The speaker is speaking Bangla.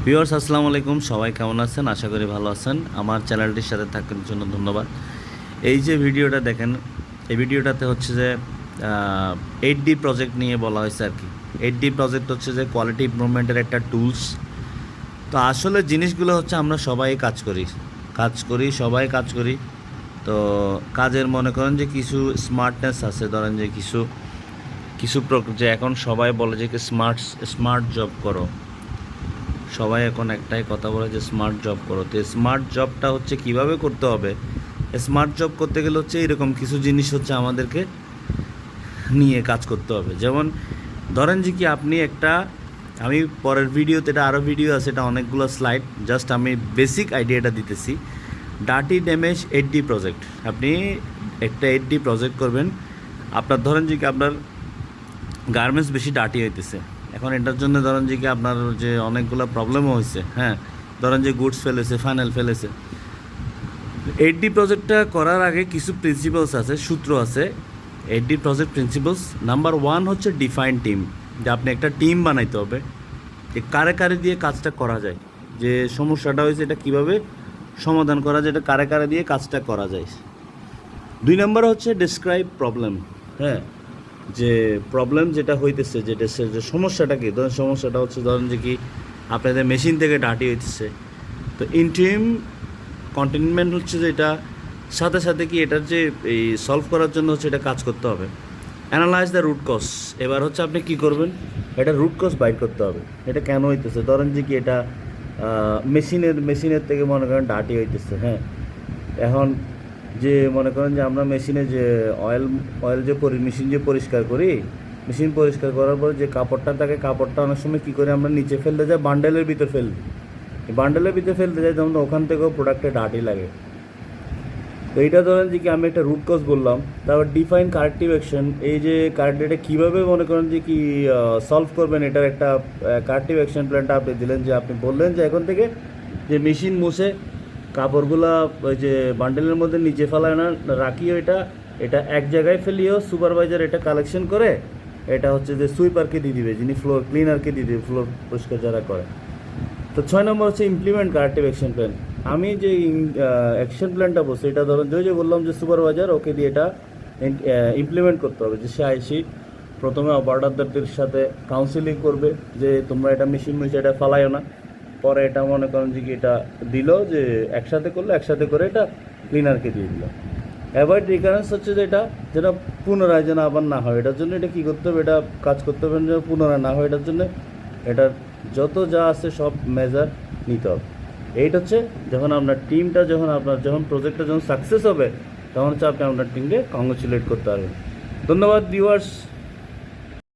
ভিউয়ার্স আসসালামু আলাইকুম, সবাই কেমন আছেন? আশা করি ভালো আছেন। আমার চ্যানেলটির সাথে থাকার জন্য ধন্যবাদ। এই যে ভিডিওটা দেখেন, এই ভিডিওটাতে হচ্ছে যে 8D প্রজেক্ট নিয়ে বলা হয়েছে আর কি। 8D প্রজেক্ট হচ্ছে যে কোয়ালিটি ইমপ্রুভমেন্টের একটা টুলস। তো আসলে জিনিসগুলো হচ্ছে আমরা সবাই সবাই কাজ করি। তো কাজের মনে করেন যে কিছু স্মার্টনেস আছে, ধরেন যে কিছু কিছু যে এখন সবাই বলে যে স্মার্ট জব করো। সবাই এখন একটাই কথা বলে যে স্মার্ট জব করো। তো স্মার্ট জবটা হচ্ছে কিভাবে করতে হবে? স্মার্ট জব করতে গেলে হচ্ছে এরকম কিছু জিনিস হচ্ছে আমাদেরকে নিয়ে কাজ করতে হবে। যেমন ধরেন যে কি আপনি একটা, আমি পরের ভিডিওতে, এটা আরও ভিডিও আছে, এটা অনেকগুলো স্লাইড, জাস্ট আমি বেসিক আইডিয়াটা দিতেছি। ডার্টি ড্যামেজ 8D প্রজেক্ট, আপনি একটা 8D প্রজেক্ট করবেন। আপনার ধরেন যে কি আপনার গার্মেন্টস বেশি ডার্টি হইতেছে, এখন এটার জন্য ধরেন যে কি আপনার যে অনেকগুলো প্রবলেমও হয়েছে, হ্যাঁ, ধরেন যে গুডস ফেলেছে, ফাইনাল ফেলেছে। 8D প্রজেক্টটা করার আগে কিছু প্রিন্সিপালস আছে, সূত্র আছে। 8D প্রজেক্ট প্রিন্সিপালস নাম্বার 1 হচ্ছে ডিফাইন টিম, যে আপনি একটা টিম বানাইতে হবে, যে কারে কারে দিয়ে কাজটা করা যায়, যে সমস্যাটা হয়েছে এটা কীভাবে সমাধান করা যায়, এটা কারে কারে দিয়ে কাজটা করা যায়। 2 নম্বর হচ্ছে ডিসক্রাইব প্রবলেম, হ্যাঁ, যে প্রবলেম যেটা হইতেছে, যেটা যে সমস্যাটা কি, ধরেন সমস্যাটা হচ্ছে ধরেন যে কি আপনাদের মেশিন থেকে ডার্টি হইতেছে। তো ইন্টিম কন্টেনমেন্ট হচ্ছে যে এটা সাথে সাথে কি এটার যে এই সলভ করার জন্য হচ্ছে এটা কাজ করতে হবে। অ্যানালাইজ দ্য রুট কজ, এবার হচ্ছে আপনি কি করবেন, এটা রুট কজ বাইর করতে হবে, এটা কেন হইতেছে। ধরেন যে কি এটা মেশিনের থেকে মনে করেন ডার্টি হইতেছে, হ্যাঁ। এখন যে মনে করেন যে আমরা মেশিনে যে অয়েল যে মেশিন যে পরিষ্কার করি, মেশিন পরিষ্কার করার পর যে কাপড়টা থাকে, কাপড়টা অনেক সময় কী করে আমরা নিচে ফেলতে যাই, বান্ডেলের ভিতর ফেলতে ফেলতে যাই, যেমন ওখান থেকেও প্রোডাক্টে ডার্টি লাগে। তো এইটা ধরেন যে কি আমি একটা রুট কজ বললাম। তারপর ডিফাইন কারেক্টিভ অ্যাকশন, এই যে এটা কীভাবে মনে করেন যে কি সলভ করবেন, এটার একটা কারেক্টিভ অ্যাকশন প্ল্যানটা আপনি দিলেন, যে আপনি বললেন যে এখন থেকে যে মেশিন মুছে কাপড়গুলা ওই যে বান্ডেলের মধ্যে নিচে ফেলায় না, রাখিও, এটা এক জায়গায় ফেলিও, সুপারভাইজার এটা কালেকশন করে এটা হচ্ছে যে সুইপারকে দিয়ে দিবে, যিনি ফ্লোর ক্লিনারকে দিয়ে দিবে, ফ্লোর পরিষ্কার যারা করে। তো 6 নম্বর হচ্ছে ইমপ্লিমেন্ট কারেক্টিভ অ্যাকশন প্ল্যান। আমি যে অ্যাকশন প্ল্যানটা বলছি, এটা ধরেন যে বললাম যে সুপারভাইজার ওকে দিয়ে এটা ইমপ্লিমেন্ট করতে হবে, যে সে আইসি প্রথমে অপারেটরদের সাথে কাউন্সিলিং করবে যে তোমরা এটা মেশিন এটা ফালাইও না। পরে এটা মনে করেন যে কি এটা দিল যে একসাথে করে এটা ক্লিনারকে দিয়ে দিল। অ্যাভয়েড রিকারেন্স হচ্ছে যে এটা যেটা পুনরায় যেন আবার না হয়, এটার জন্য এটা কী করতে হবে, এটা কাজ করতে হবে যেন পুনরায় না হয়, এটার জন্য এটার যত যা আছে সব মেজার নিতে হবে। এইটা হচ্ছে যখন আপনার টিমটা যখন প্রজেক্টটা যখন সাকসেস হবে, তখন হচ্ছে আপনি আপনার টিমকে কংগ্রেচুলেট করতে পারবেন। ধন্যবাদ ভিউয়ার্স।